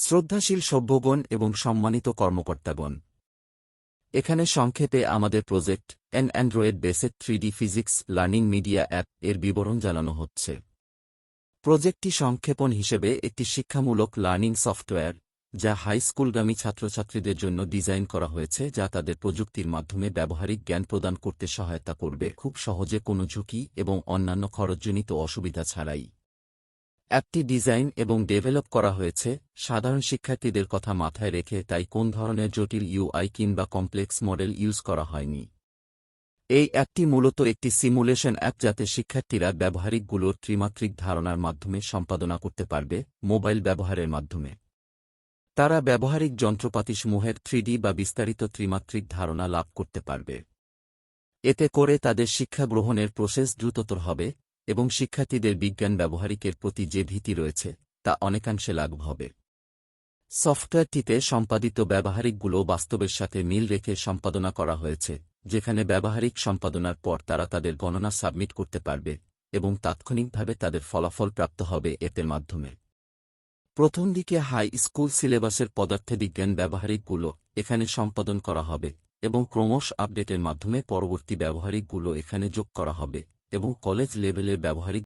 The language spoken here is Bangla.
শ্রদ্ধাশীল সভ্যগণ এবং সম্মানিত কর্মকর্তাগণ, এখানে সংক্ষেপে আমাদের project Android based 3D physics learning media app এর বিবরণ জানানো হচ্ছে। প্রজেক্টটি সংক্ষেপণ হিসেবে একটি শিক্ষামূলক লার্নিং সফটওয়্যার, যা হাই স্কুলগামী ছাত্রছাত্রীদের জন্য ডিজাইন করা হয়েছে, যা তাদের প্রযুক্তির মাধ্যমে ব্যবহারিক জ্ঞান প্রদান করতে সহায়তা করবে খুব সহজে, কোনো ঝুঁকি এবং অন্যান্য খরচজনিত অসুবিধা ছাড়াই। অ্যাপটি ডিজাইন এবং ডেভেলপ করা হয়েছে সাধারণ শিক্ষার্থীদের কথা মাথায় রেখে, তাই কোন ধরনের জটিল ইউআই কিংবা কমপ্লেক্স মডেল ইউজ করা হয়নি। এই অ্যাপটি মূলত একটি সিমুলেশন অ্যাপ, যাতে শিক্ষার্থীরা ব্যবহারিকগুলোর ত্রিমাত্রিক ধারণার মাধ্যমে সম্পাদনা করতে পারবে। মোবাইল ব্যবহারের মাধ্যমে তারা ব্যবহারিক যন্ত্রপাতিসমূহের 3D বা বিস্তারিত ত্রিমাত্রিক ধারণা লাভ করতে পারবে। এতে করে তাদের শিক্ষা গ্রহণের প্রসেস দ্রুততর হবে এবং শিক্ষার্থীদের বিজ্ঞান ব্যবহারিকের প্রতি যে ভীতি রয়েছে তা অনেকাংশে লাঘব হবে। সফটওয়্যারটিতে সম্পাদিত ব্যবহারিকগুলো বাস্তবের সাথে মিল রেখে সম্পাদনা করা হয়েছে, যেখানে ব্যবহারিক সম্পাদনার পর তারা তাদের গণনা সাবমিট করতে পারবে এবং তাৎক্ষণিকভাবে তাদের ফলাফল প্রাপ্ত হবে এর মাধ্যমে। প্রথম দিকে হাই স্কুল সিলেবাসের পদার্থবিজ্ঞান ব্যবহারিকগুলো এখানে সম্পাদন করা হবে এবং ক্রমশ আপডেটের মাধ্যমে পরবর্তী ব্যবহারিকগুলো এখানে যোগ করা হবে এবং কলেজ লেভেলের ব্যবহারিক